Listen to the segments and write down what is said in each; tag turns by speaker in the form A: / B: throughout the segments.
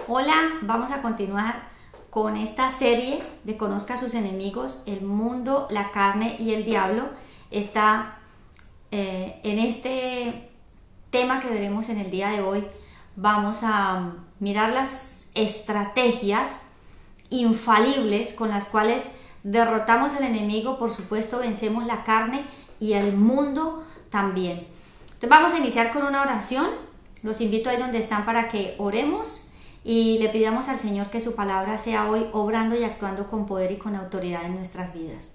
A: Hola, vamos a continuar con esta serie de Conozca a sus enemigos, el mundo, la carne y el diablo. Está en este tema que veremos en el día de hoy. Vamos a mirar las estrategias infalibles con las cuales derrotamos al enemigo. Por supuesto, vencemos la carne y el mundo también. Entonces vamos a iniciar con una oración. Los invito ahí donde están para que oremos y le pidamos al Señor que su palabra sea hoy obrando y actuando con poder y con autoridad en nuestras vidas.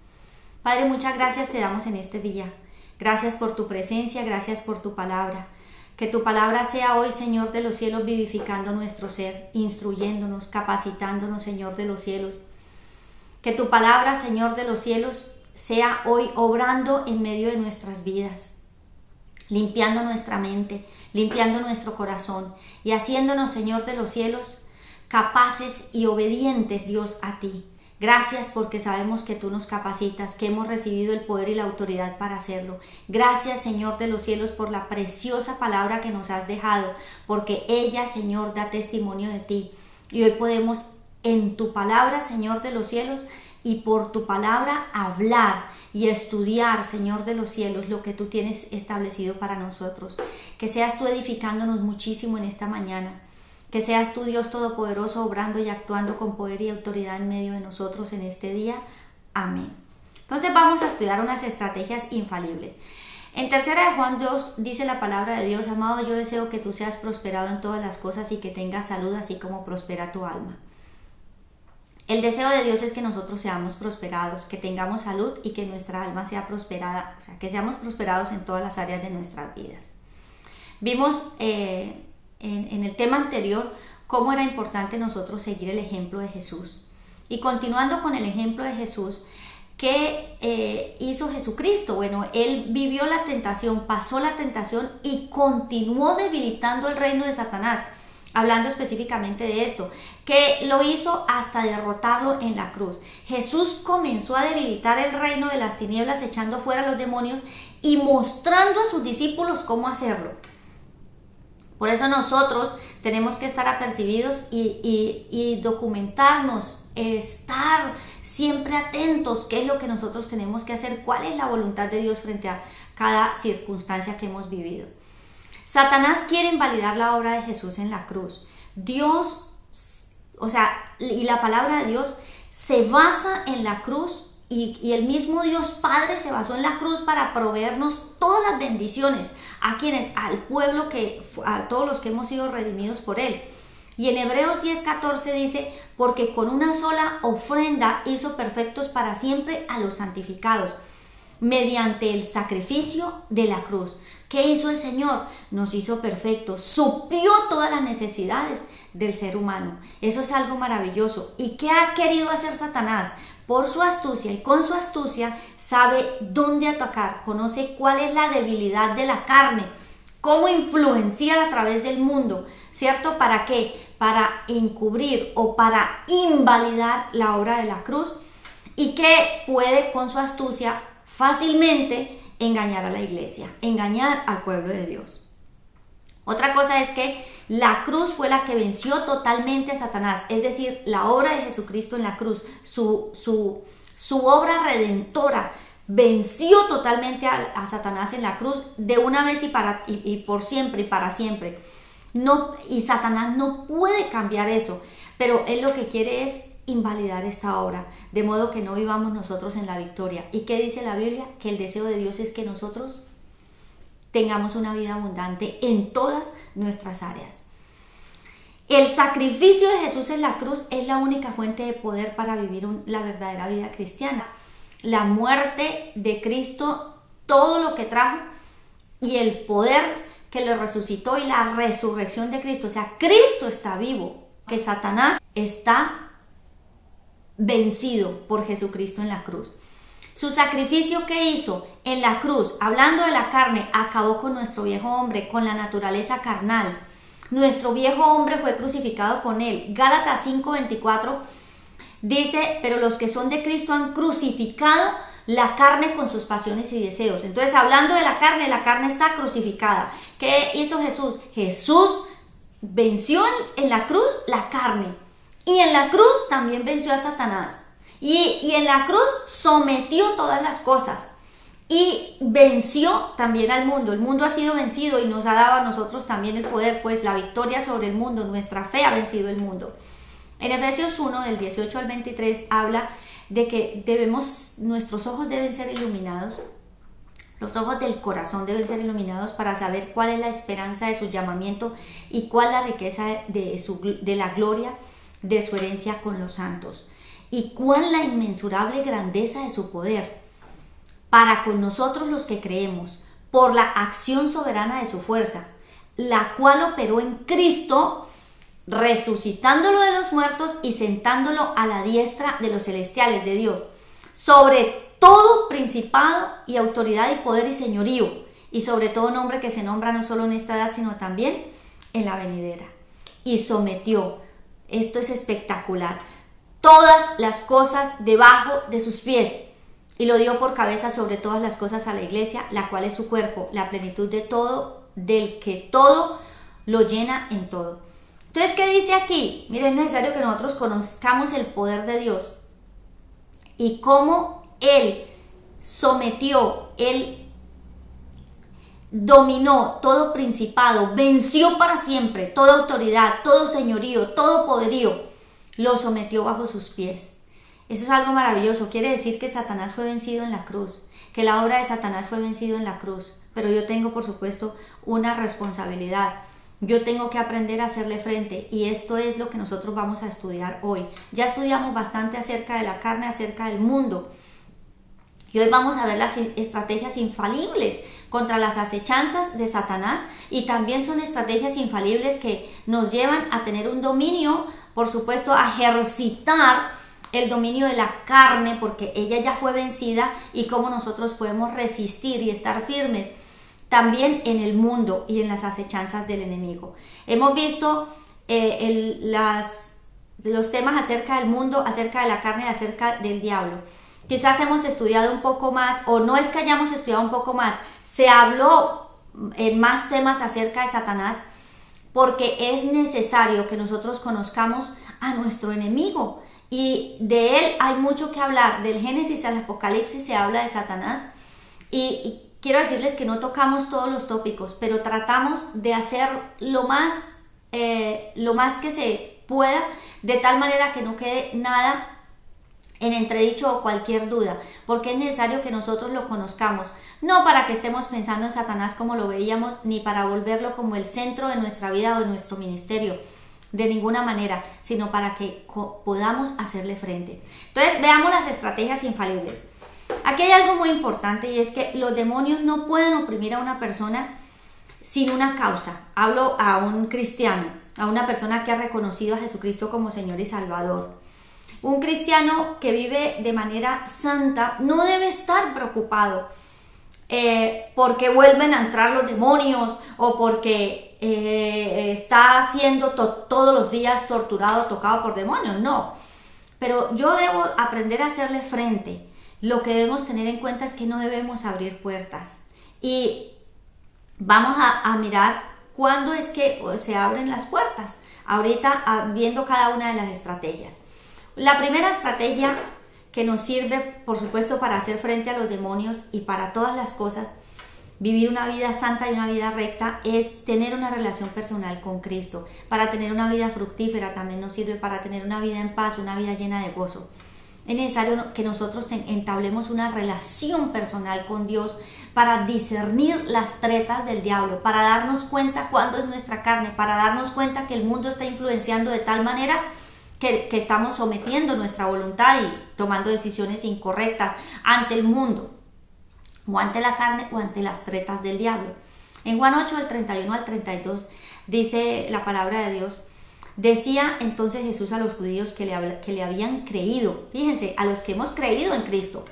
A: Padre, muchas gracias te damos en este día. Gracias por tu presencia, gracias por tu palabra. Que tu palabra sea hoy, Señor de los cielos, vivificando nuestro ser, instruyéndonos, capacitándonos, Señor de los cielos. Que tu palabra, Señor de los cielos, sea hoy obrando en medio de nuestras vidas, limpiando nuestra mente, limpiando nuestro corazón y haciéndonos, Señor de los cielos, capaces y obedientes, Dios, a ti. Gracias porque sabemos que tú nos capacitas, que hemos recibido el poder y la autoridad para hacerlo. Gracias, Señor de los cielos, por la preciosa palabra que nos has dejado, porque ella, Señor, da testimonio de ti. Y hoy podemos en tu palabra, Señor de los cielos, y por tu palabra hablar y estudiar, Señor de los cielos, lo que tú tienes establecido para nosotros. Que seas tú edificándonos muchísimo en esta mañana. Que seas tú, Dios Todopoderoso, obrando y actuando con poder y autoridad en medio de nosotros en este día. Amén. Entonces vamos a estudiar unas estrategias infalibles. En 3 de Juan 2 dice la palabra de Dios: amado, yo deseo que tú seas prosperado en todas las cosas y que tengas salud, así como prospera tu alma. El deseo de Dios es que nosotros seamos prosperados, que tengamos salud y que nuestra alma sea prosperada, o sea, que seamos prosperados en todas las áreas de nuestras vidas. Vimos en el tema anterior cómo era importante nosotros seguir el ejemplo de Jesús. Y continuando con el ejemplo de Jesús, ¿qué hizo Jesucristo? Bueno, Él vivió la tentación, pasó la tentación y continuó debilitando el reino de Satanás. Hablando específicamente de esto, que lo hizo hasta derrotarlo en la cruz. Jesús comenzó a debilitar el reino de las tinieblas, echando fuera a los demonios y mostrando a sus discípulos cómo hacerlo. Por eso nosotros tenemos que estar apercibidos y documentarnos, estar siempre atentos, qué es lo que nosotros tenemos que hacer, cuál es la voluntad de Dios frente a cada circunstancia que hemos vivido. Satanás quiere invalidar la obra de Jesús en la cruz. Dios, y la palabra de Dios se basa en la cruz y el mismo Dios Padre se basó en la cruz para proveernos todas las bendiciones. ¿A quienes? Al pueblo, a todos los que hemos sido redimidos por Él. Y en Hebreos 10:14 dice: porque con una sola ofrenda hizo perfectos para siempre a los santificados, mediante el sacrificio de la cruz. ¿Qué hizo el Señor? Nos hizo perfectos, suplió todas las necesidades del ser humano. Eso es algo maravilloso. ¿Y qué ha querido hacer Satanás? Por su astucia y con su astucia sabe dónde atacar, conoce cuál es la debilidad de la carne, cómo influenciar a través del mundo, ¿cierto? ¿Para qué? Para encubrir o para invalidar la obra de la cruz, y que puede con su astucia fácilmente engañar a la iglesia, engañar al pueblo de Dios. Otra cosa es que la cruz fue la que venció totalmente a Satanás, es decir, la obra de Jesucristo en la cruz, su obra redentora, venció totalmente a Satanás en la cruz de una vez y por siempre y para siempre. No, y Satanás no puede cambiar eso, pero él lo que quiere es invalidar esta obra, de modo que no vivamos nosotros en la victoria. ¿Y qué dice la Biblia? Que el deseo de Dios es que nosotros tengamos una vida abundante en todas nuestras áreas. El sacrificio de Jesús en la cruz es la única fuente de poder para vivir la verdadera vida cristiana. La muerte de Cristo, todo lo que trajo, y el poder que lo resucitó, y la resurrección de Cristo. O sea, Cristo está vivo, que Satanás está vencido por Jesucristo en la cruz. Su sacrificio que hizo en la cruz, hablando de la carne, acabó con nuestro viejo hombre, con la naturaleza carnal. Nuestro viejo hombre fue crucificado con él. Gálatas 5:24 dice: pero los que son de Cristo han crucificado la carne con sus pasiones y deseos. Entonces, hablando de la carne está crucificada. ¿Qué hizo Jesús? Jesús venció en la cruz la carne. Y en la cruz también venció a Satanás. Y en la cruz sometió todas las cosas. Y venció también al mundo. El mundo ha sido vencido y nos ha dado a nosotros también el poder, pues la victoria sobre el mundo, nuestra fe ha vencido el mundo. En Efesios 1, del 18 al 23, habla de que nuestros ojos deben ser iluminados. Los ojos del corazón deben ser iluminados para saber cuál es la esperanza de su llamamiento y cuál la riqueza de la gloria de su herencia con los santos. Y cuál la inmensurable grandeza de su poder para con nosotros los que creemos, por la acción soberana de su fuerza, la cual operó en Cristo, resucitándolo de los muertos y sentándolo a la diestra de los celestiales de Dios, sobre todo principado y autoridad y poder y señorío, y sobre todo nombre que se nombra no solo en esta edad, sino también en la venidera. Y sometió, esto es espectacular, todas las cosas debajo de sus pies, y lo dio por cabeza sobre todas las cosas a la iglesia, la cual es su cuerpo, la plenitud de todo, del que todo lo llena en todo. Entonces, ¿qué dice aquí? Miren, es necesario que nosotros conozcamos el poder de Dios y cómo Él sometió, Él dominó todo principado, venció para siempre toda autoridad, todo señorío, todo poderío, lo sometió bajo sus pies. Eso es algo maravilloso. Quiere decir que Satanás fue vencido en la cruz, que la obra de Satanás fue vencido en la cruz. Pero yo tengo, por supuesto, una responsabilidad. Yo tengo que aprender a hacerle frente, y esto es lo que nosotros vamos a estudiar hoy. Ya estudiamos bastante acerca de la carne, acerca del mundo. Y hoy vamos a ver las estrategias infalibles contra las acechanzas de Satanás, y también son estrategias infalibles que nos llevan a tener un dominio, por supuesto, a ejercitar el dominio de la carne, porque ella ya fue vencida, y cómo nosotros podemos resistir y estar firmes también en el mundo y en las acechanzas del enemigo. Hemos visto los temas acerca del mundo, acerca de la carne y acerca del diablo. Quizás hemos estudiado un poco más, o no es que hayamos estudiado un poco más, se habló en más temas acerca de Satanás, porque es necesario que nosotros conozcamos a nuestro enemigo. Y de él hay mucho que hablar. Del Génesis al Apocalipsis se habla de Satanás, y quiero decirles que no tocamos todos los tópicos, pero tratamos de hacer lo más que se pueda, de tal manera que no quede nada en entredicho o cualquier duda, porque es necesario que nosotros lo conozcamos, no para que estemos pensando en Satanás como lo veíamos, ni para volverlo como el centro de nuestra vida o de nuestro ministerio, de ninguna manera, sino para que podamos hacerle frente. Entonces, veamos las estrategias infalibles. Aquí hay algo muy importante, y es que los demonios no pueden oprimir a una persona sin una causa. Hablo a un cristiano, a una persona que ha reconocido a Jesucristo como Señor y Salvador. Un cristiano que vive de manera santa no debe estar preocupado porque vuelven a entrar los demonios, o porque está siendo todos los días torturado, tocado por demonios. No, pero yo debo aprender a hacerle frente. Lo que debemos tener en cuenta es que no debemos abrir puertas, y vamos a mirar cuándo es que se abren las puertas, ahorita viendo cada una de las estrategias. La primera estrategia que nos sirve, por supuesto, para hacer frente a los demonios y para todas las cosas, vivir una vida santa y una vida recta, es tener una relación personal con Cristo. Para tener una vida fructífera también nos sirve para tener una vida en paz, una vida llena de gozo. Es necesario que nosotros entablemos una relación personal con Dios para discernir las tretas del diablo, para darnos cuenta cuándo es nuestra carne, para darnos cuenta que el mundo está influenciando de tal manera que estamos sometiendo nuestra voluntad y tomando decisiones incorrectas ante el mundo, o ante la carne, o ante las tretas del diablo. En Juan 8, del 31 al 32, dice la palabra de Dios: decía entonces Jesús a los judíos que le habían creído, fíjense, a los que hemos creído en Cristo.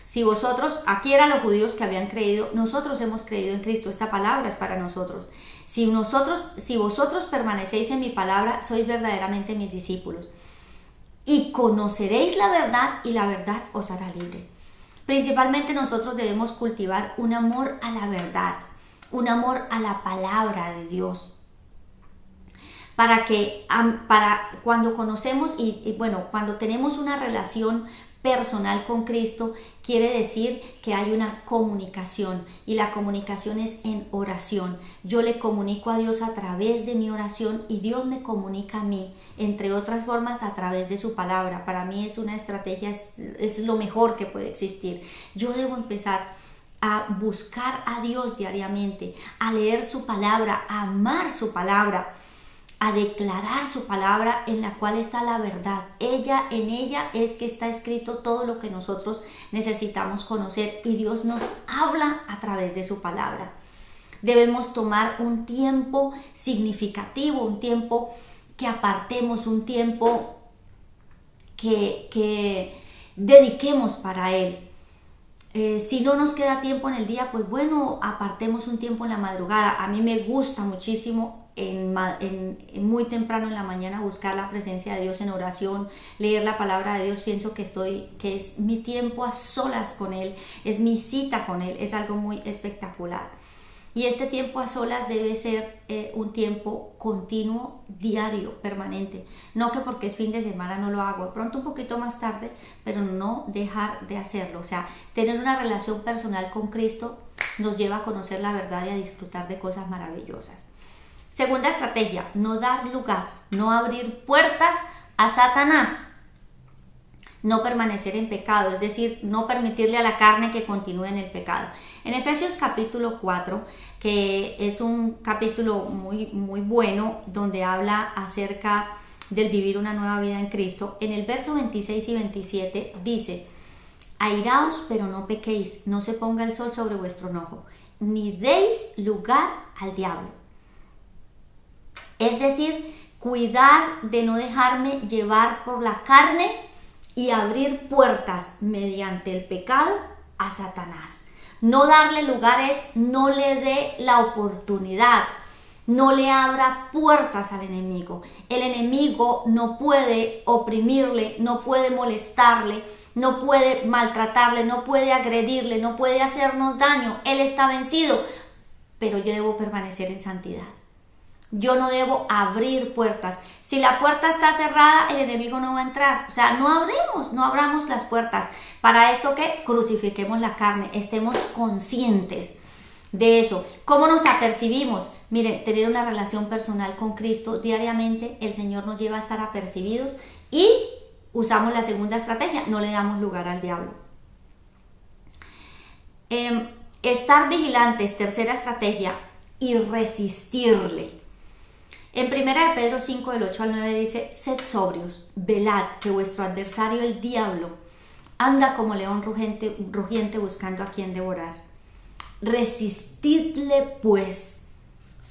A: Si vosotros, aquí eran los judíos que habían creído, nosotros hemos creído en Cristo, esta palabra es para nosotros. Si vosotros permanecéis en mi palabra, sois verdaderamente mis discípulos, y conoceréis la verdad, y la verdad os hará libre. Principalmente nosotros debemos cultivar un amor a la verdad, un amor a la palabra de Dios. para cuando conocemos cuando tenemos una relación personal con Cristo, quiere decir que hay una comunicación, y la comunicación es en oración. Yo le comunico a Dios a través de mi oración y Dios me comunica a mí, entre otras formas, a través de su palabra. Para mí es una estrategia, es lo mejor que puede existir. Yo debo empezar a buscar a Dios diariamente, a leer su palabra, a amar su palabra, a declarar su palabra, en la cual está la verdad. En ella es que está escrito todo lo que nosotros necesitamos conocer, y Dios nos habla a través de su palabra. Debemos tomar un tiempo significativo, un tiempo que apartemos, un tiempo que dediquemos para Él. Si no nos queda tiempo en el día, pues bueno, apartemos un tiempo en la madrugada. A mí me gusta muchísimo muy temprano en la mañana buscar la presencia de Dios en oración, leer la palabra de Dios. Pienso que es mi tiempo a solas con Él, es mi cita con Él, es algo muy espectacular. Y este tiempo a solas debe ser un tiempo continuo, diario, permanente. No que porque es fin de semana no lo hago, de pronto un poquito más tarde, pero no dejar de hacerlo. O sea, tener una relación personal con Cristo nos lleva a conocer la verdad y a disfrutar de cosas maravillosas. Segunda estrategia, no dar lugar, no abrir puertas a Satanás. No permanecer en pecado, es decir, no permitirle a la carne que continúe en el pecado. En Efesios capítulo 4, que es un capítulo muy, muy bueno, donde habla acerca del vivir una nueva vida en Cristo, en el verso 26 y 27 dice: airaos, pero no pequéis, no se ponga el sol sobre vuestro enojo, ni deis lugar al diablo. Es decir, cuidar de no dejarme llevar por la carne y abrir puertas mediante el pecado a Satanás. No darle lugar es no le dé la oportunidad, no le abra puertas al enemigo. El enemigo no puede oprimirle, no puede molestarle, no puede maltratarle, no puede agredirle, no puede hacernos daño. Él está vencido, pero yo debo permanecer en santidad. Yo no debo abrir puertas. Si la puerta está cerrada, el enemigo no va a entrar. O sea, no abramos las puertas. Para esto, que crucifiquemos la carne, estemos conscientes de eso. ¿Cómo nos apercibimos? Mire, tener una relación personal con Cristo diariamente, el Señor nos lleva a estar apercibidos, y usamos la segunda estrategia, no le damos lugar al diablo. Estar vigilantes, tercera estrategia, y resistirle. En 1 Pedro 5, del 8 al 9 dice: sed sobrios, velad, que vuestro adversario el diablo anda como león rugiente buscando a quien devorar. Resistidle pues,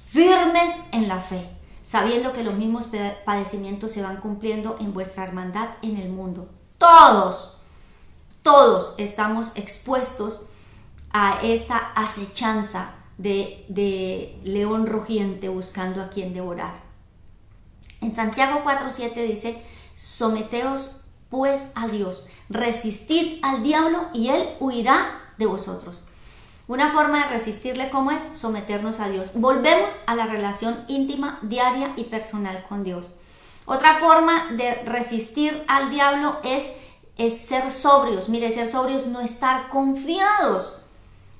A: firmes en la fe, sabiendo que los mismos padecimientos se van cumpliendo en vuestra hermandad en el mundo. Todos estamos expuestos a esta acechanza de león rugiente buscando a quien devorar. En Santiago 4:7 dice: someteos pues a Dios, resistid al diablo y él huirá de vosotros. Una forma de resistirle, ¿cómo es? Someternos a Dios. Volvemos a la relación íntima, diaria y personal con Dios. Otra forma de resistir al diablo es ser sobrios. Mire, ser sobrios, no estar confiados.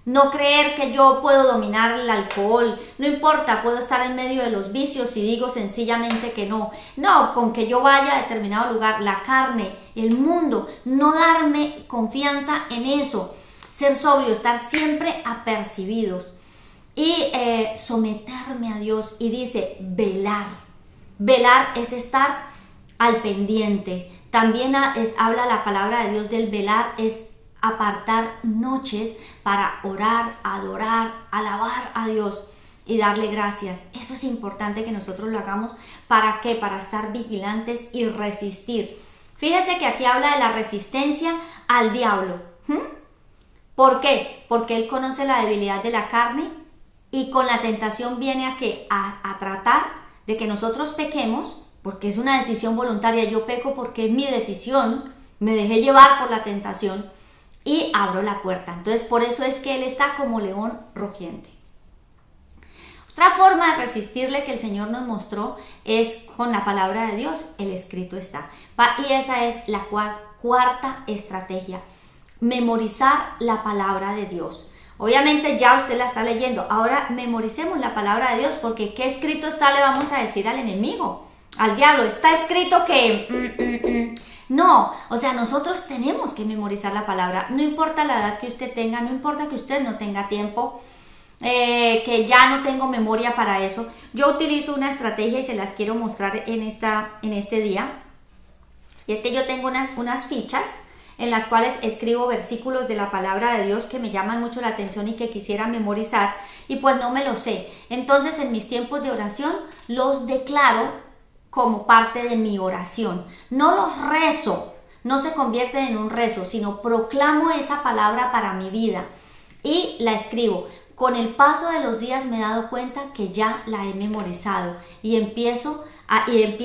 A: No creer que yo puedo dominar el alcohol, no importa, puedo estar en medio de los vicios y digo sencillamente que no. No, con que yo vaya a determinado lugar, la carne, el mundo, no darme confianza en eso. Ser sobrio, estar siempre apercibidos y someterme a Dios. Y dice velar. Velar es estar al pendiente. También habla la palabra de Dios del velar, es apartar noches para orar, adorar, alabar a Dios y darle gracias. Eso es importante que nosotros lo hagamos. ¿Para qué? Para estar vigilantes y resistir. Fíjese que aquí habla de la resistencia al diablo. ¿Por qué? Porque él conoce la debilidad de la carne y con la tentación viene a tratar de que nosotros pequemos, porque es una decisión voluntaria. Yo peco porque es mi decisión, me dejé llevar por la tentación y abro la puerta. Entonces, por eso es que él está como león rugiente. Otra forma de resistirle que el Señor nos mostró es con la palabra de Dios, el escrito está. Y esa es la cuarta estrategia, memorizar la palabra de Dios. Obviamente ya usted la está leyendo, ahora memoricemos la palabra de Dios, porque ¿qué escrito está? Le vamos a decir al enemigo, al diablo, está escrito que... No, o sea, nosotros tenemos que memorizar la palabra, no importa la edad que usted tenga, no importa que usted no tenga tiempo, que ya no tengo memoria para eso. Yo utilizo una estrategia y se las quiero mostrar en este día, y es que yo tengo unas fichas en las cuales escribo versículos de la palabra de Dios que me llaman mucho la atención y que quisiera memorizar, y pues no me los sé. Entonces en mis tiempos de oración los declaro como parte de mi oración. No los rezo, no se convierte en un rezo, sino proclamo esa palabra para mi vida y la escribo. Con el paso de los días me he dado cuenta que ya la he memorizado y empiezo a tener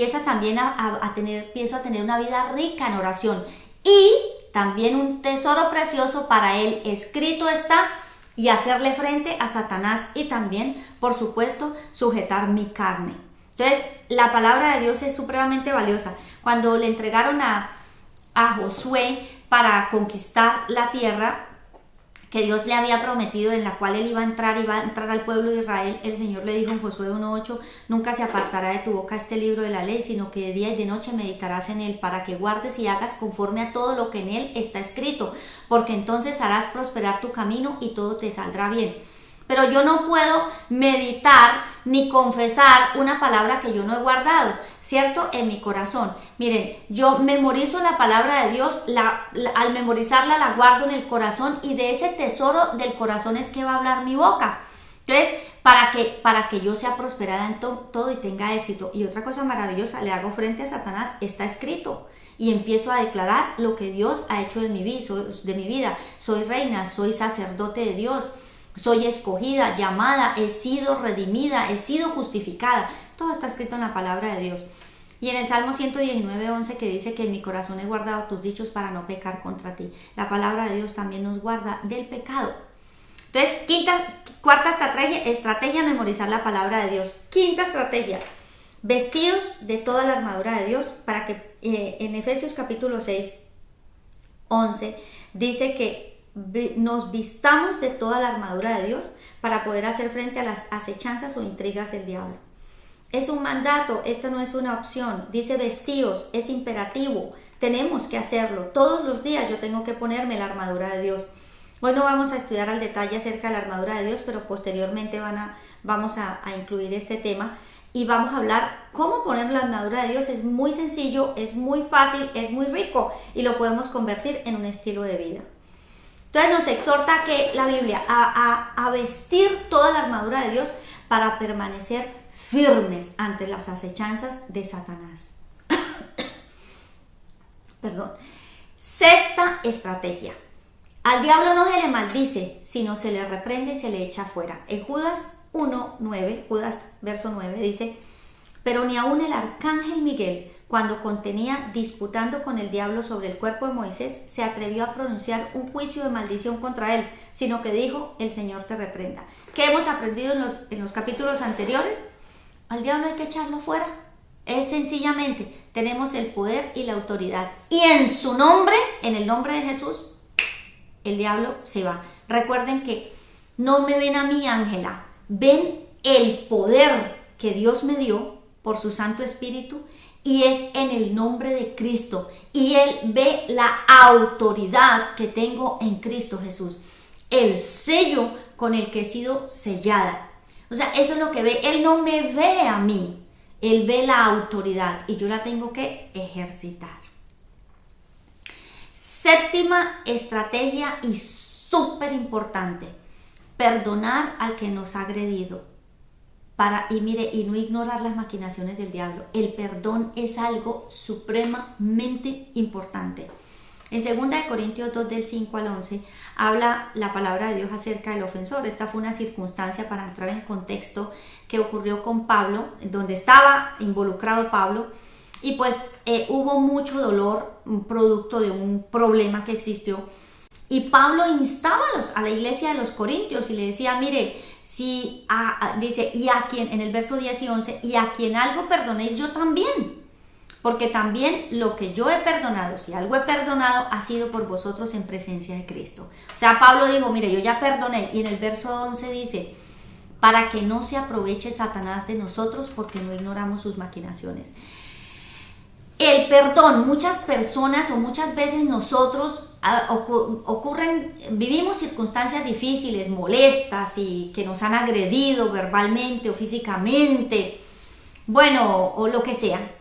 A: una vida rica en oración. Y también un tesoro precioso para él escrito está, y hacerle frente a Satanás, y también, por supuesto, sujetar mi carne. Entonces, la palabra de Dios es supremamente valiosa. Cuando le entregaron a Josué para conquistar la tierra que Dios le había prometido, en la cual él iba a entrar al pueblo de Israel, el Señor le dijo en Josué 1:8, nunca se apartará de tu boca este libro de la ley, sino que de día y de noche meditarás en él, para que guardes y hagas conforme a todo lo que en él está escrito, porque entonces harás prosperar tu camino y todo te saldrá bien. Pero yo no puedo meditar ni confesar una palabra que yo no he guardado, ¿cierto? En mi corazón. Miren, yo memorizo la palabra de Dios, al memorizarla la guardo en el corazón, y de ese tesoro del corazón es que va a hablar mi boca. Entonces, para que yo sea prosperada en todo y tenga éxito. Y otra cosa maravillosa, le hago frente a Satanás, está escrito. Y empiezo a declarar lo que Dios ha hecho de mi vida. Soy reina, soy sacerdote de Dios. Soy escogida, llamada, he sido redimida, he sido justificada. Todo está escrito en la palabra de Dios. Y en el Salmo 119:11, que dice que en mi corazón he guardado tus dichos para no pecar contra ti. La palabra de Dios también nos guarda del pecado. Entonces, cuarta estrategia, memorizar la palabra de Dios. Quinta estrategia, vestidos de toda la armadura de Dios, para que en Efesios capítulo 6:11 dice que nos vistamos de toda la armadura de Dios para poder hacer frente a las acechanzas o intrigas del diablo. Es un mandato, esto no es una opción. Dice vestidos, es imperativo, tenemos que hacerlo. Todos los días yo tengo que ponerme la armadura de Dios. Hoy no vamos a estudiar al detalle acerca de la armadura de Dios, pero posteriormente vamos a incluir este tema y vamos a hablar cómo poner la armadura de Dios. Es muy sencillo, es muy fácil, es muy rico, y lo podemos convertir en un estilo de vida. Entonces nos exhorta que la Biblia a vestir toda la armadura de Dios para permanecer firmes ante las acechanzas de Satanás. Perdón. Sexta estrategia. Al diablo no se le maldice, sino se le reprende y se le echa fuera. En Judas 1:9, Judas verso 9 dice, pero ni aun el arcángel Miguel, cuando contenía disputando con el diablo sobre el cuerpo de Moisés, se atrevió a pronunciar un juicio de maldición contra él, sino que dijo, el Señor te reprenda. ¿Qué hemos aprendido en los capítulos anteriores? Al diablo hay que echarlo fuera. Es sencillamente, tenemos el poder y la autoridad. Y en su nombre, en el nombre de Jesús, el diablo se va. Recuerden que no me ven a mí, Ángela, ven el poder que Dios me dio por su Santo Espíritu, y es en el nombre de Cristo, y Él ve la autoridad que tengo en Cristo Jesús, el sello con el que he sido sellada. O sea, eso es lo que ve. Él no me ve a mí, Él ve la autoridad y yo la tengo que ejercitar. Séptima estrategia y súper importante, perdonar al que nos ha agredido. Y no ignorar las maquinaciones del diablo. El perdón es algo supremamente importante. En 2 Corintios 2 del 5 al 11 habla la palabra de Dios acerca del ofensor. Esta fue una circunstancia, para entrar en contexto, que ocurrió con Pablo, donde estaba involucrado Pablo, y pues hubo mucho dolor, producto de un problema que existió. Y Pablo instaba a la iglesia de los Corintios y le decía, mire, Dice, y a quien, en el verso 10 y 11, y a quien algo perdonéis yo también. Porque también lo que yo he perdonado, si algo he perdonado, ha sido por vosotros en presencia de Cristo. O sea, Pablo dijo, mire, yo ya perdoné. Y en el verso 11 dice, para que no se aproveche Satanás de nosotros porque no ignoramos sus maquinaciones. El perdón, muchas personas o muchas veces nosotros vivimos circunstancias difíciles, molestas y que nos han agredido verbalmente o físicamente, bueno, o lo que sea.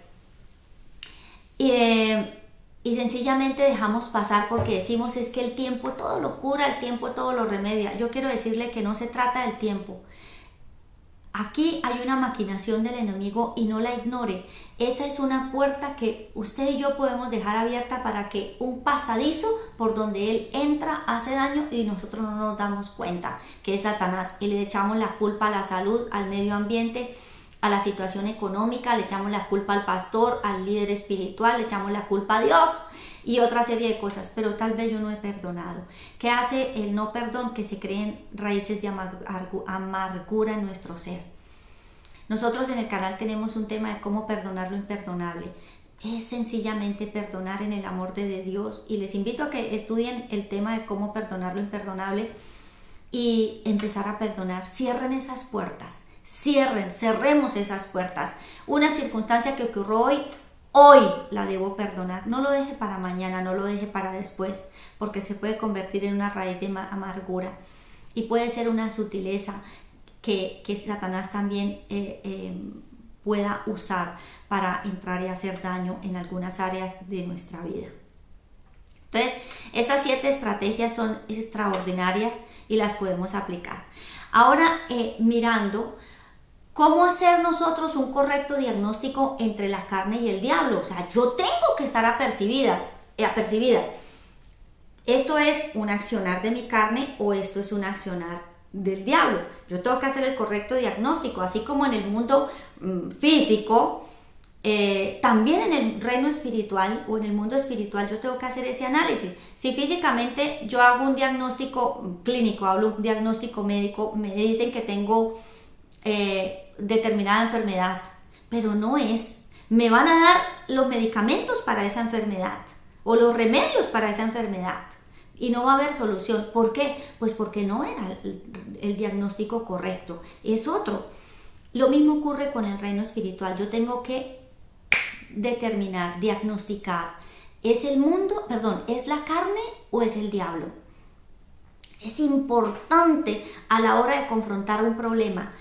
A: Y sencillamente dejamos pasar porque decimos es que el tiempo todo lo cura, el tiempo todo lo remedia. Yo quiero decirle que no se trata del tiempo. Aquí hay una maquinación del enemigo y no la ignore. Esa es una puerta que usted y yo podemos dejar abierta para que un pasadizo por donde él entra hace daño y nosotros no nos damos cuenta que es Satanás y le echamos la culpa a la salud, al medio ambiente, a la situación económica, le echamos la culpa al pastor, al líder espiritual, le echamos la culpa a Dios y otra serie de cosas, pero tal vez yo no he perdonado. ¿Qué hace el no perdón? Que se creen raíces de amargura en nuestro ser. Nosotros en el canal tenemos un tema de cómo perdonar lo imperdonable. Es sencillamente perdonar en el amor de Dios y les invito a que estudien el tema de cómo perdonar lo imperdonable y empezar a perdonar. Cierren esas puertas. Cerremos esas puertas. Una circunstancia que ocurrió hoy la debo perdonar. No lo deje para mañana, no lo deje para después, porque se puede convertir en una raíz de amargura y puede ser una sutileza que Satanás también pueda usar para entrar y hacer daño en algunas áreas de nuestra vida. Entonces, esas 7 estrategias son extraordinarias y las podemos aplicar. Ahora, mirando ¿cómo hacer nosotros un correcto diagnóstico entre la carne y el diablo? O sea, yo tengo que estar apercibida. ¿Esto es un accionar de mi carne o esto es un accionar del diablo? Yo tengo que hacer el correcto diagnóstico, así como en el mundo físico, también en el reino espiritual o en el mundo espiritual yo tengo que hacer ese análisis. Si físicamente yo hago un diagnóstico clínico, hablo un diagnóstico médico, me dicen que tengo determinada enfermedad, pero no es, me van a dar los medicamentos para esa enfermedad o los remedios para esa enfermedad y no va a haber solución. ¿Por qué? Pues porque no era el diagnóstico correcto, es otro. Lo mismo ocurre con el reino espiritual. Yo tengo que determinar, diagnosticar, ¿es la carne o es el diablo? Es importante a la hora de confrontar un problema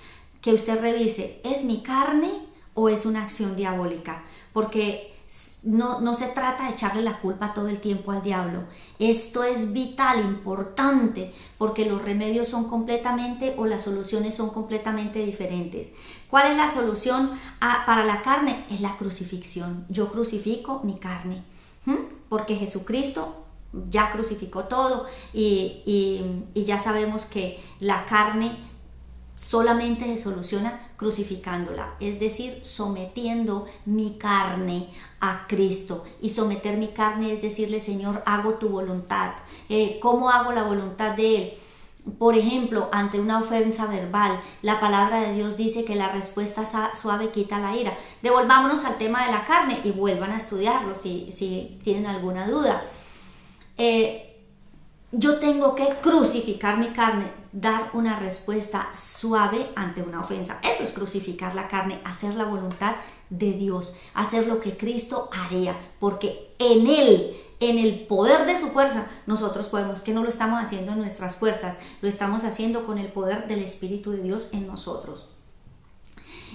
A: que usted revise, ¿es mi carne o es una acción diabólica? Porque no se trata de echarle la culpa todo el tiempo al diablo. Esto es vital, importante, porque los remedios son completamente o las soluciones son completamente diferentes. ¿Cuál es la solución para la carne? Es la crucifixión. Yo crucifico mi carne, porque Jesucristo ya crucificó todo y ya sabemos que la carne solamente se soluciona crucificándola, es decir, sometiendo mi carne a Cristo. Y someter mi carne es decirle, Señor, hago tu voluntad. ¿Cómo hago la voluntad de Él? Por ejemplo, ante una ofensa verbal, la palabra de Dios dice que la respuesta suave quita la ira. Devolvámonos al tema de la carne y vuelvan a estudiarlo si tienen alguna duda. Yo tengo que crucificar mi carne, dar una respuesta suave ante una ofensa. Eso es crucificar la carne, hacer la voluntad de Dios, hacer lo que Cristo haría, porque en Él, en el poder de su fuerza, nosotros podemos, que no lo estamos haciendo en nuestras fuerzas, lo estamos haciendo con el poder del Espíritu de Dios en nosotros.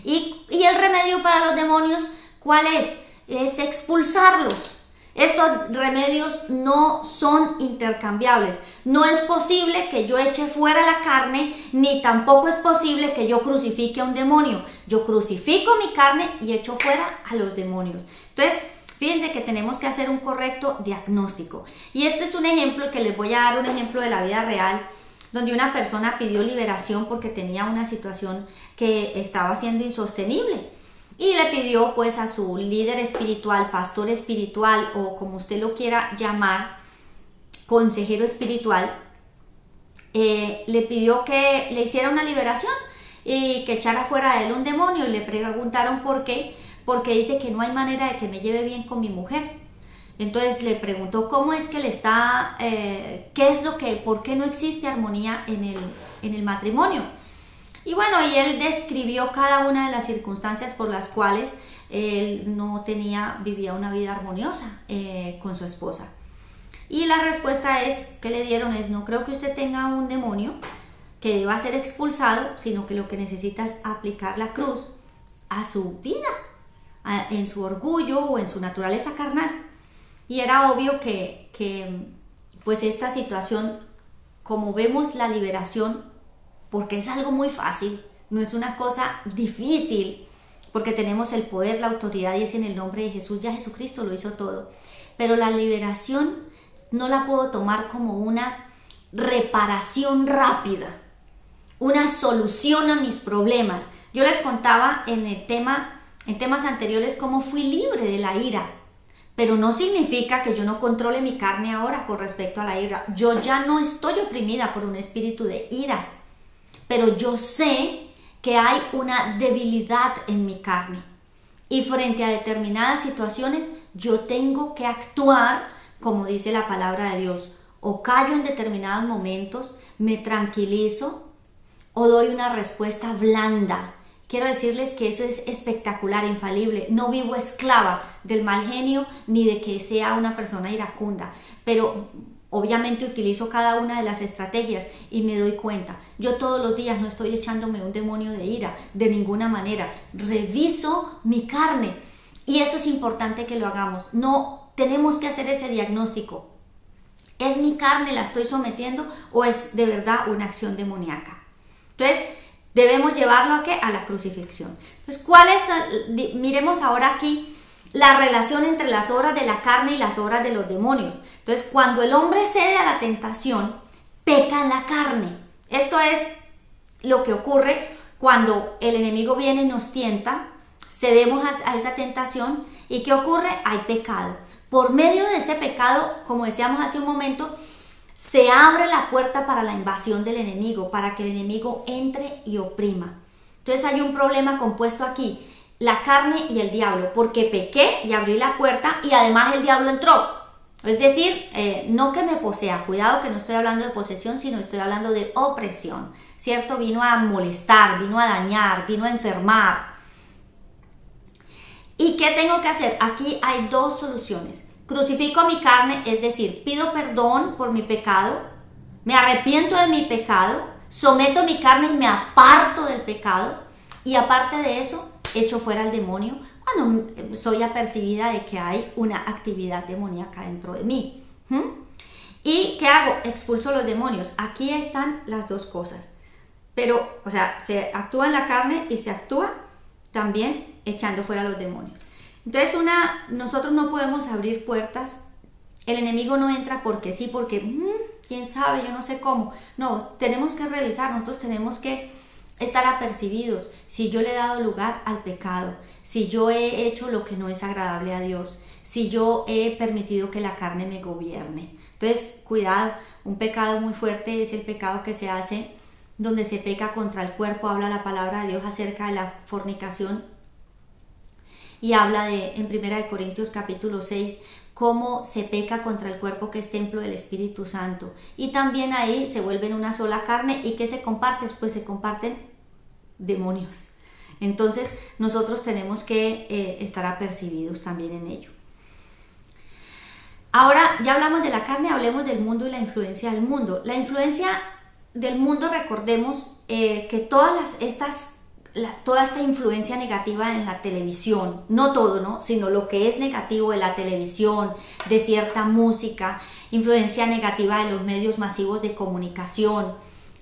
A: Y el remedio para los demonios, ¿cuál es? Es expulsarlos. Estos remedios no son intercambiables. No es posible que yo eche fuera la carne, ni tampoco es posible que yo crucifique a un demonio. Yo crucifico mi carne y echo fuera a los demonios. Entonces, fíjense que tenemos que hacer un correcto diagnóstico. Y esto es un ejemplo que les voy a dar, un ejemplo de la vida real, donde una persona pidió liberación porque tenía una situación que estaba siendo insostenible. Y le pidió pues a su líder espiritual, pastor espiritual o como usted lo quiera llamar, consejero espiritual, le pidió que le hiciera una liberación y que echara fuera de él un demonio, y le preguntaron por qué, porque dice que no hay manera de que me lleve bien con mi mujer. Entonces le preguntó cómo es que le está, qué es lo que, por qué no existe armonía en el matrimonio. Y bueno, y él describió cada una de las circunstancias por las cuales él no vivía una vida armoniosa con su esposa. Y la respuesta que le dieron es: no creo que usted tenga un demonio que deba ser expulsado, sino que lo que necesita es aplicar la cruz a su vida, en su orgullo o en su naturaleza carnal. Y era obvio que pues esta situación, como vemos la liberación, porque es algo muy fácil, no es una cosa difícil, porque tenemos el poder, la autoridad, y es en el nombre de Jesús. Ya Jesucristo lo hizo todo. Pero la liberación no la puedo tomar como una reparación rápida, una solución a mis problemas. Yo les contaba en temas anteriores cómo fui libre de la ira, pero no significa que yo no controle mi carne ahora con respecto a la ira. Yo ya no estoy oprimida por un espíritu de ira, pero yo sé que hay una debilidad en mi carne, y frente a determinadas situaciones yo tengo que actuar como dice la palabra de Dios. O callo en determinados momentos, me tranquilizo, o doy una respuesta blanda. Quiero decirles que eso es espectacular, infalible. No vivo esclava del mal genio ni de que sea una persona iracunda, pero obviamente utilizo cada una de las estrategias y me doy cuenta. Yo todos los días no estoy echándome un demonio de ira, de ninguna manera. Reviso mi carne, y eso es importante que lo hagamos. No tenemos que hacer ese diagnóstico. ¿Es mi carne, la estoy sometiendo, o es de verdad una acción demoníaca? Entonces, debemos llevarlo a la crucifixión. Entonces, miremos ahora aquí la relación entre las obras de la carne y las obras de los demonios. Entonces, cuando el hombre cede a la tentación, peca en la carne. Esto es lo que ocurre cuando el enemigo viene y nos tienta, cedemos a esa tentación, y ¿qué ocurre? Hay pecado. Por medio de ese pecado, como decíamos hace un momento, se abre la puerta para la invasión del enemigo, para que el enemigo entre y oprima. Entonces hay un problema compuesto aquí, la carne y el diablo, porque pequé y abrí la puerta y además el diablo entró. Es decir, no que me posea, cuidado que no estoy hablando de posesión, sino estoy hablando de opresión, ¿cierto? Vino a molestar, vino a dañar, vino a enfermar. ¿Y qué tengo que hacer? Aquí hay dos soluciones. Crucifico mi carne, es decir, pido perdón por mi pecado, me arrepiento de mi pecado, someto mi carne y me aparto del pecado, y aparte de eso, echo fuera al demonio cuando soy apercibida de que hay una actividad demoníaca dentro de mí. ¿Y qué hago? Expulso los demonios. Aquí están las dos cosas. Pero, o sea, se actúa en la carne y se actúa también echando fuera los demonios. Entonces, nosotros no podemos abrir puertas. El enemigo no entra porque sí, porque quién sabe, yo no sé cómo. No, tenemos que revisar, nosotros tenemos que estar apercibidos. Si yo le he dado lugar al pecado, si yo he hecho lo que no es agradable a Dios, si yo he permitido que la carne me gobierne. Entonces, cuidado, un pecado muy fuerte es el pecado que se hace donde se peca contra el cuerpo. Habla la palabra de Dios acerca de la fornicación. Y habla en 1 Corintios capítulo 6, cómo se peca contra el cuerpo que es templo del Espíritu Santo. Y también ahí se vuelven una sola carne. ¿Y qué se comparte? Pues se comparten demonios. Entonces nosotros tenemos que estar apercibidos también en ello. Ahora ya hablamos de la carne, hablemos del mundo y la influencia del mundo. La influencia del mundo, recordemos que toda esta influencia negativa en la televisión, no todo, ¿no? Sino lo que es negativo de la televisión, de cierta música, influencia negativa de los medios masivos de comunicación,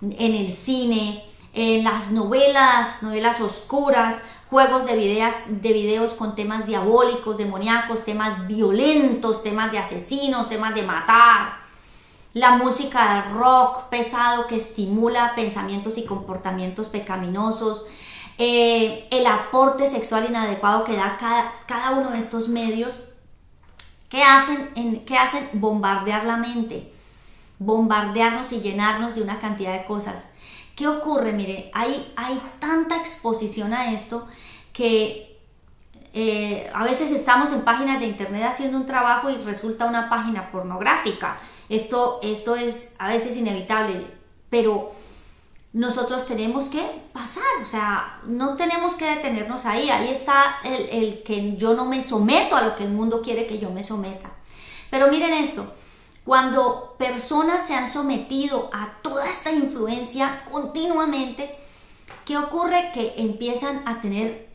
A: en el cine, en las novelas oscuras, juegos de videos con temas diabólicos, demoníacos, temas violentos, temas de asesinos, temas de matar. La música de rock pesado que estimula pensamientos y comportamientos pecaminosos. El aporte sexual inadecuado que da cada uno de estos medios, que hacen bombardear la mente bombardearnos y llenarnos de una cantidad de cosas. ¿Qué ocurre? Mire, hay tanta exposición a esto que a veces estamos en páginas de internet haciendo un trabajo y resulta una página pornográfica. Esto es a veces inevitable, pero nosotros tenemos que pasar, o sea, no tenemos que detenernos ahí. Ahí está el que yo no me someto a lo que el mundo quiere que yo me someta. Pero miren esto, cuando personas se han sometido a toda esta influencia continuamente, ¿qué ocurre? Que empiezan a tener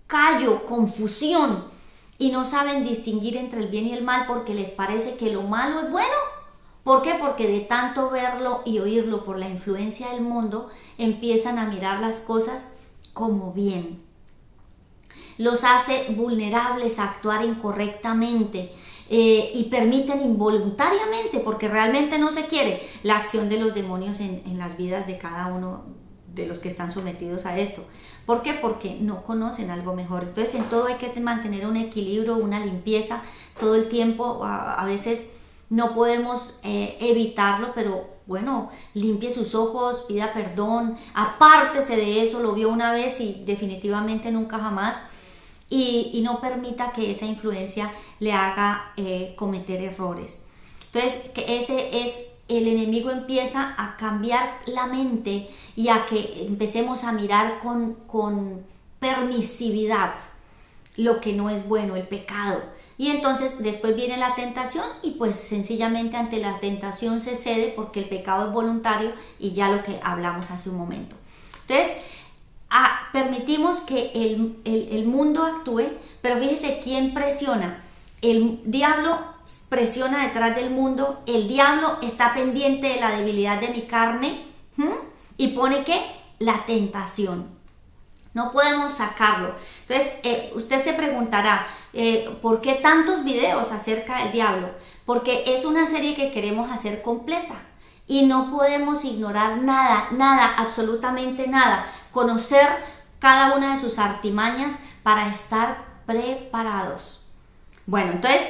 A: callo, confusión, y no saben distinguir entre el bien y el mal porque les parece que lo malo es bueno. ¿Por qué? Porque de tanto verlo y oírlo por la influencia del mundo, empiezan a mirar las cosas como bien. Los hace vulnerables a actuar incorrectamente y permiten involuntariamente, porque realmente no se quiere, la acción de los demonios en las vidas de cada uno de los que están sometidos a esto. ¿Por qué? Porque no conocen algo mejor. Entonces en todo hay que mantener un equilibrio, una limpieza todo el tiempo. A veces no podemos evitarlo, pero bueno, limpie sus ojos, pida perdón, apártese de eso, lo vio una vez y definitivamente nunca jamás, y no permita que esa influencia le haga cometer errores. Entonces, que ese es el enemigo, empieza a cambiar la mente y a que empecemos a mirar con permisividad lo que no es bueno, el pecado. Y entonces después viene la tentación y pues sencillamente ante la tentación se cede porque el pecado es voluntario y ya lo que hablamos hace un momento. Entonces permitimos que el mundo actúe, pero fíjese quién presiona. El diablo presiona detrás del mundo, el diablo está pendiente de la debilidad de mi carne y pone ¿qué? La tentación. No podemos sacarlo. Entonces, usted se preguntará, ¿por qué tantos videos acerca del diablo? Porque es una serie que queremos hacer completa y no podemos ignorar nada, nada, absolutamente nada. Conocer cada una de sus artimañas para estar preparados. Bueno, entonces,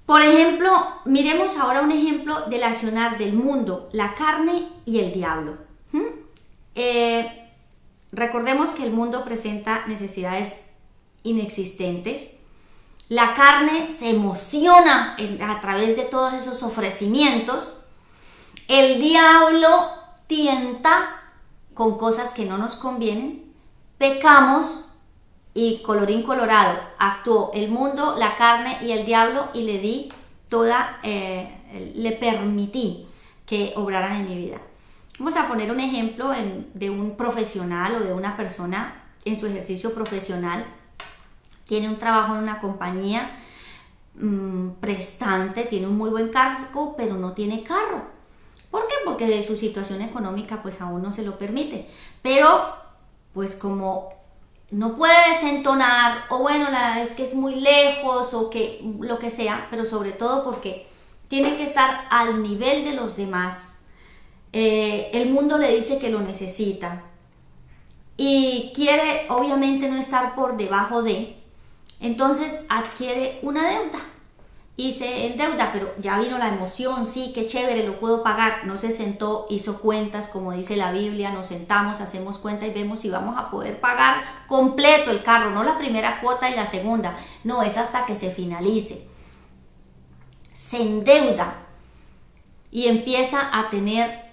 A: por ejemplo, miremos ahora un ejemplo del accionar del mundo, la carne y el diablo. Recordemos que el mundo presenta necesidades inexistentes. La carne se emociona a través de todos esos ofrecimientos. El diablo tienta con cosas que no nos convienen. Pecamos y colorín colorado, actuó el mundo, la carne y el diablo y le permití que obraran en mi vida. Vamos a poner un ejemplo de un profesional o de una persona en su ejercicio profesional. Tiene un trabajo en una compañía prestante, tiene un muy buen cargo, pero no tiene carro. ¿Por qué? Porque de su situación económica pues aún no se lo permite. Pero pues como no puede desentonar, o bueno, es que es muy lejos o que lo que sea, pero sobre todo porque tiene que estar al nivel de los demás. El mundo le dice que lo necesita y quiere obviamente no estar por debajo de, entonces adquiere una deuda y se endeuda, pero ya vino la emoción, sí, qué chévere, lo puedo pagar. No se sentó, hizo cuentas, como dice la Biblia, nos sentamos, hacemos cuenta y vemos si vamos a poder pagar completo el carro, no la primera cuota y la segunda, no, es hasta que se finalice. Se endeuda y empieza a tener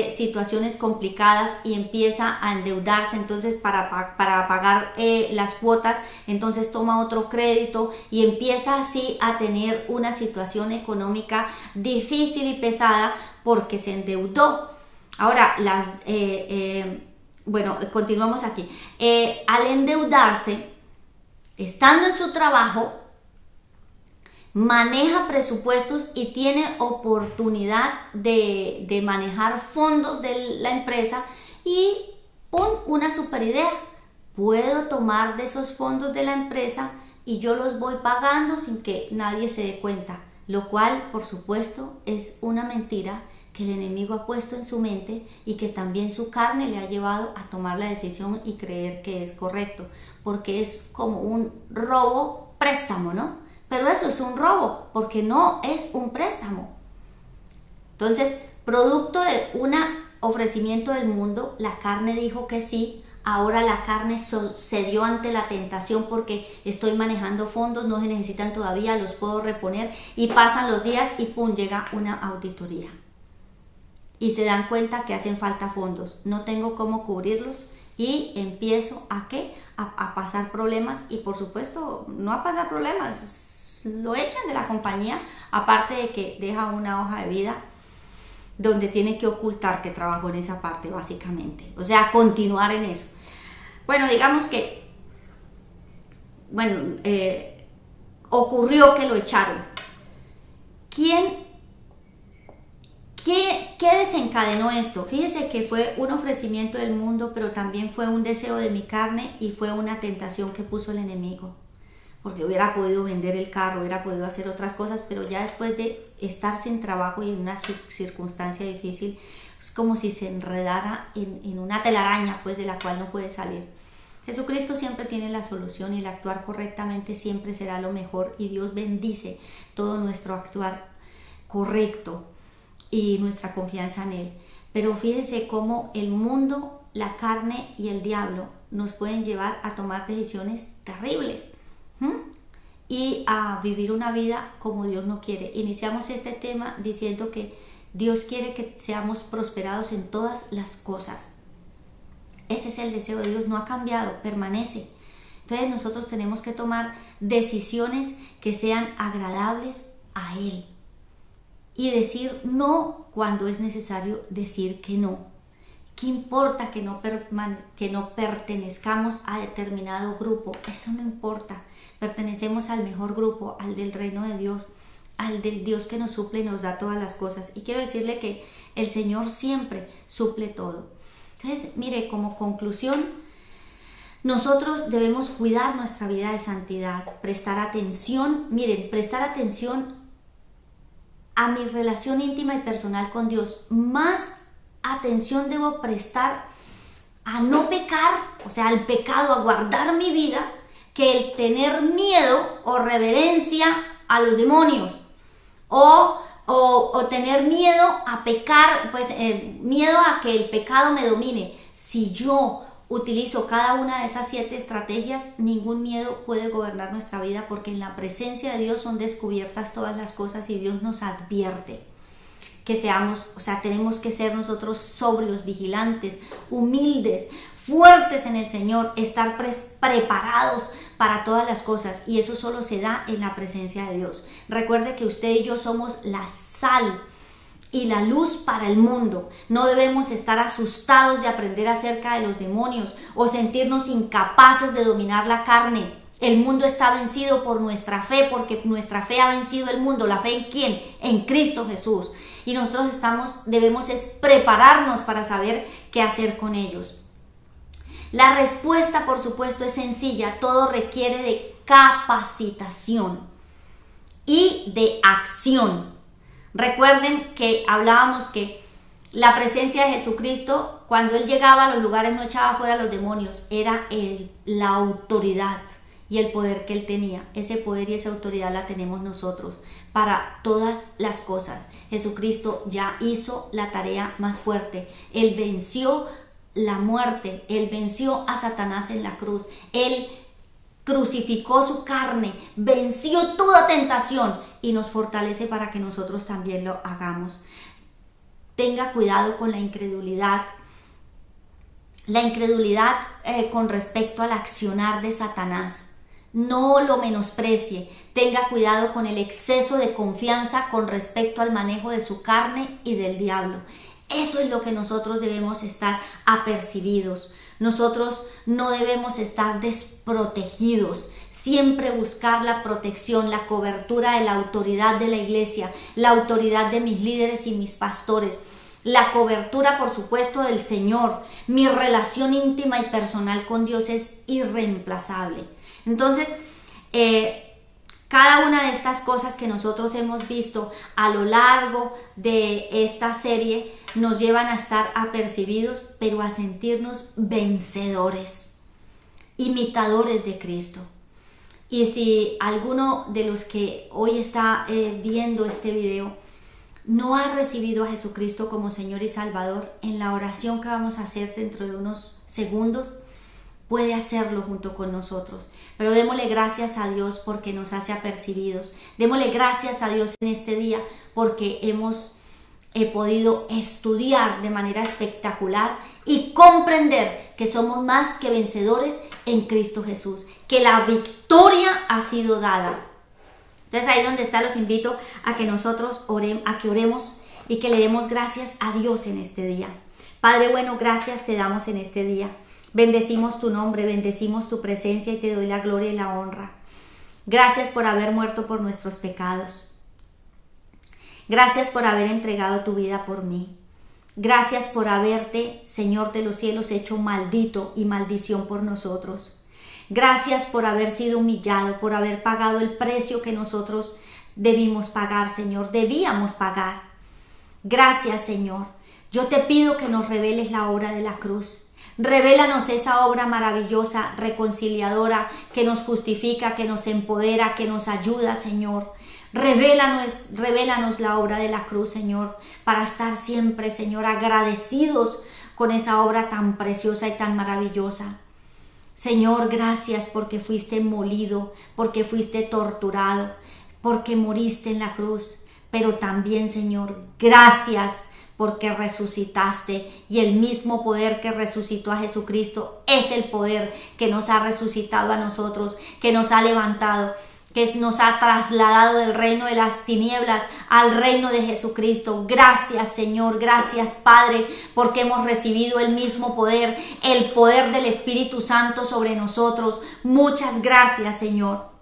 A: situaciones complicadas y empieza a endeudarse, entonces para pagar las cuotas, entonces toma otro crédito y empieza así a tener una situación económica difícil y pesada porque se endeudó. Ahora, bueno, continuamos aquí. Al endeudarse, estando en su trabajo, maneja presupuestos y tiene oportunidad de manejar fondos de la empresa y una super idea. Puedo tomar de esos fondos de la empresa y yo los voy pagando sin que nadie se dé cuenta, lo cual por supuesto es una mentira que el enemigo ha puesto en su mente y que también su carne le ha llevado a tomar la decisión y creer que es correcto, porque es como un robo préstamo, ¿no? Pero eso es un robo, porque no es un préstamo. Entonces, producto de un ofrecimiento del mundo, la carne dijo que sí. Ahora la carne cedió ante la tentación porque estoy manejando fondos, no se necesitan todavía, los puedo reponer, y pasan los días y pum, llega una auditoría. Y se dan cuenta que hacen falta fondos, no tengo cómo cubrirlos y empiezo ¿a qué? A pasar problemas, y por supuesto no a pasar problemas, lo echan de la compañía, aparte de que deja una hoja de vida donde tiene que ocultar que trabajó en esa parte básicamente, o sea, continuar en eso. Bueno, digamos que, bueno, ocurrió que lo echaron. ¿Qué desencadenó esto? Fíjese que fue un ofrecimiento del mundo, pero también fue un deseo de mi carne y fue una tentación que puso el enemigo. Porque hubiera podido vender el carro, hubiera podido hacer otras cosas, pero ya después de estar sin trabajo y en una circunstancia difícil, es como si se enredara en una telaraña, pues, de la cual no puede salir. Jesucristo siempre tiene la solución, y el actuar correctamente siempre será lo mejor, y Dios bendice todo nuestro actuar correcto y nuestra confianza en Él. Pero fíjense cómo el mundo, la carne y el diablo nos pueden llevar a tomar decisiones terribles y a vivir una vida como Dios no quiere. Iniciamos este tema diciendo que Dios quiere que seamos prosperados en todas las cosas. Ese es el deseo de Dios, no ha cambiado, permanece. Entonces nosotros tenemos que tomar decisiones que sean agradables a Él y decir no cuando es necesario decir que no. ¿Qué importa que no pertenezcamos a determinado grupo? Eso no importa. Pertenecemos al mejor grupo, al del reino de Dios, al del Dios que nos suple y nos da todas las cosas. Y quiero decirle que el Señor siempre suple todo. Entonces, mire, como conclusión, nosotros debemos cuidar nuestra vida de santidad, prestar atención, miren, prestar atención a mi relación íntima y personal con Dios. Más atención debo prestar a no pecar, o sea, al pecado, a guardar mi vida, que el tener miedo o reverencia a los demonios, o tener miedo a pecar, pues miedo a que el pecado me domine. Si yo utilizo cada una de esas 7 estrategias, ningún miedo puede gobernar nuestra vida, porque en la presencia de Dios son descubiertas todas las cosas, y Dios nos advierte que seamos, o sea, tenemos que ser nosotros sobrios, vigilantes, humildes, fuertes en el Señor, estar preparados para todas las cosas, y eso solo se da en la presencia de Dios. Recuerde que usted y yo somos la sal y la luz para el mundo. No debemos estar asustados de aprender acerca de los demonios o sentirnos incapaces de dominar la carne. El mundo está vencido por nuestra fe, porque nuestra fe ha vencido el mundo. ¿La fe en quién? En Cristo Jesús. Y nosotros debemos prepararnos para saber qué hacer con ellos. La respuesta, por supuesto, es sencilla. Todo requiere de capacitación y de acción. Recuerden que hablábamos que la presencia de Jesucristo, cuando Él llegaba a los lugares, no echaba fuera a los demonios. Era la autoridad y el poder que Él tenía. Ese poder y esa autoridad la tenemos nosotros para todas las cosas. Jesucristo ya hizo la tarea más fuerte. Él venció la muerte, Él venció a Satanás en la cruz, Él crucificó su carne, venció toda tentación y nos fortalece para que nosotros también lo hagamos. Tenga cuidado con la incredulidad. La incredulidad con respecto al accionar de Satanás. No lo menosprecie. Tenga cuidado con el exceso de confianza con respecto al manejo de su carne y del diablo. Eso es lo que nosotros debemos estar apercibidos. Nosotros no debemos estar desprotegidos. Siempre buscar la protección, la cobertura de la autoridad de la iglesia, la autoridad de mis líderes y mis pastores, la cobertura, por supuesto, del Señor. Mi relación íntima y personal con Dios es irreemplazable. Entonces, cada una de estas cosas que nosotros hemos visto a lo largo de esta serie nos llevan a estar apercibidos, pero a sentirnos vencedores, imitadores de Cristo. Y si alguno de los que hoy está viendo este video no has recibido a Jesucristo como Señor y Salvador, en la oración que vamos a hacer dentro de unos segundos, puede hacerlo junto con nosotros. Pero démosle gracias a Dios porque nos hace apercibidos. Démosle gracias a Dios en este día porque he podido estudiar de manera espectacular y comprender que somos más que vencedores en Cristo Jesús, que la victoria ha sido dada. Entonces ahí donde está los invito a que nosotros oremos y que le demos gracias a Dios en este día. Padre bueno, gracias te damos en este día. Bendecimos tu nombre, bendecimos tu presencia y te doy la gloria y la honra. Gracias por haber muerto por nuestros pecados. Gracias por haber entregado tu vida por mí. Gracias por haberte, Señor de los cielos, hecho maldito y maldición por nosotros. Gracias por haber sido humillado, por haber pagado el precio que nosotros debíamos pagar, pagar. Gracias, Señor. Yo te pido que nos reveles la obra de la cruz. Revélanos esa obra maravillosa, reconciliadora, que nos justifica, que nos empodera, que nos ayuda, Señor. Revélanos la obra de la cruz, Señor, para estar siempre, Señor, agradecidos con esa obra tan preciosa y tan maravillosa. Señor, gracias porque fuiste molido, porque fuiste torturado, porque moriste en la cruz. Pero también, Señor, gracias porque resucitaste, y el mismo poder que resucitó a Jesucristo es el poder que nos ha resucitado a nosotros, que nos ha levantado, que nos ha trasladado del reino de las tinieblas al reino de Jesucristo. Gracias, Señor, gracias, Padre, porque hemos recibido el mismo poder, el poder del Espíritu Santo sobre nosotros. Muchas gracias, Señor.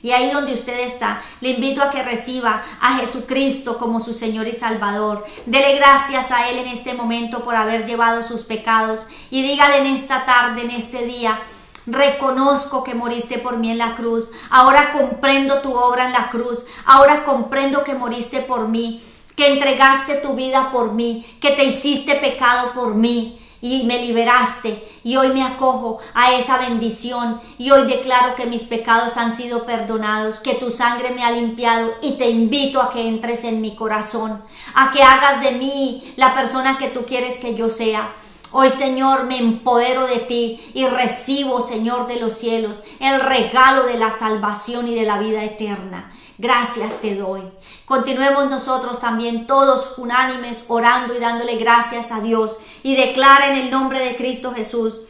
A: Y ahí donde usted está, le invito a que reciba a Jesucristo como su Señor y Salvador. Dele gracias a Él en este momento por haber llevado sus pecados y dígale en esta tarde, en este día: reconozco que moriste por mí en la cruz. Ahora comprendo tu obra en la cruz. Ahora comprendo que moriste por mí, que entregaste tu vida por mí, que te hiciste pecado por mí y me liberaste. Y hoy me acojo a esa bendición y hoy declaro que mis pecados han sido perdonados, que tu sangre me ha limpiado, y te invito a que entres en mi corazón, a que hagas de mí la persona que tú quieres que yo sea. Hoy, Señor, me empodero de ti y recibo, Señor de los cielos, el regalo de la salvación y de la vida eterna. Gracias te doy. Continuemos nosotros también todos unánimes orando y dándole gracias a Dios, y declara en el nombre de Cristo Jesús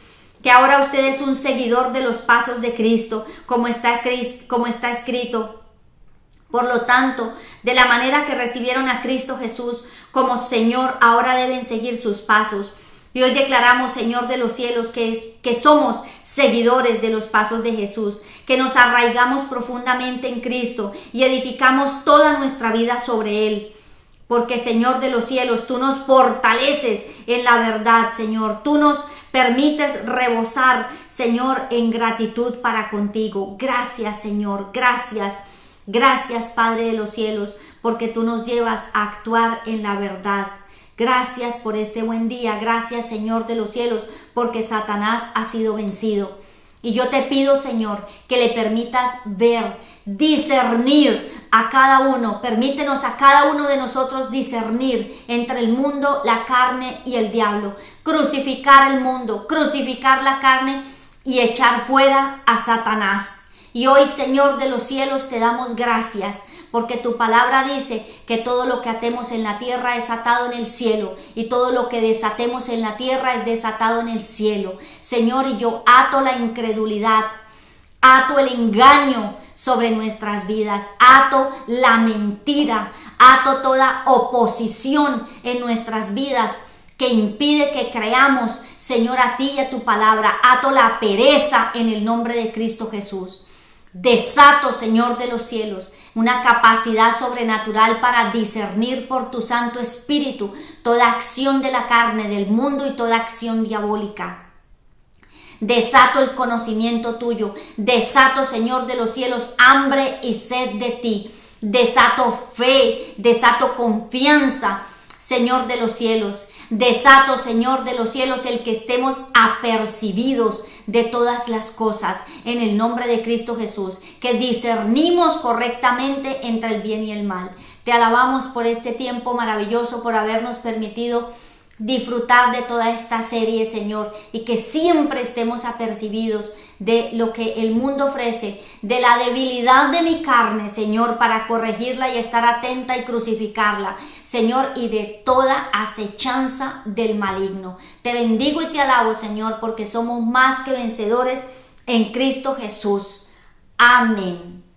A: que ahora usted es un seguidor de los pasos de Cristo, como está escrito. Por lo tanto, de la manera que recibieron a Cristo Jesús como Señor, ahora deben seguir sus pasos. Y hoy declaramos, Señor de los cielos, que somos seguidores de los pasos de Jesús, que nos arraigamos profundamente en Cristo y edificamos toda nuestra vida sobre Él. Porque, Señor de los cielos, tú nos fortaleces en la verdad, Señor. Tú nos permites rebosar, Señor, en gratitud para contigo. Gracias, Señor, gracias. Gracias, Padre de los cielos, porque tú nos llevas a actuar en la verdad. Gracias por este buen día. Gracias, Señor de los cielos, porque Satanás ha sido vencido. Y yo te pido, Señor, que le permitas ver, discernir a cada uno. Permítenos a cada uno de nosotros discernir entre el mundo, la carne y el diablo. Crucificar el mundo, crucificar la carne y echar fuera a Satanás. Y hoy, Señor de los cielos, te damos gracias, porque tu palabra dice que todo lo que atemos en la tierra es atado en el cielo, y todo lo que desatemos en la tierra es desatado en el cielo. Señor, y yo ato la incredulidad, ato el engaño sobre nuestras vidas, ato la mentira, ato toda oposición en nuestras vidas que impide que creamos, Señor, a ti y a tu palabra. Ato la pereza en el nombre de Cristo Jesús. Desato, Señor de los cielos, una capacidad sobrenatural para discernir por tu Santo Espíritu toda acción de la carne, del mundo, y toda acción diabólica. Desato el conocimiento tuyo. Desato, Señor de los cielos, hambre y sed de ti. Desato fe, desato confianza, Señor de los cielos. Desato, Señor de los cielos, el que estemos apercibidos de todas las cosas en el nombre de Cristo Jesús, que discernimos correctamente entre el bien y el mal. Te alabamos por este tiempo maravilloso, por habernos permitido disfrutar de toda esta serie, Señor, y que siempre estemos apercibidos de lo que el mundo ofrece, de la debilidad de mi carne, Señor, para corregirla y estar atenta y crucificarla, Señor, y de toda acechanza del maligno. Te bendigo y te alabo, Señor, porque somos más que vencedores en Cristo Jesús. Amén.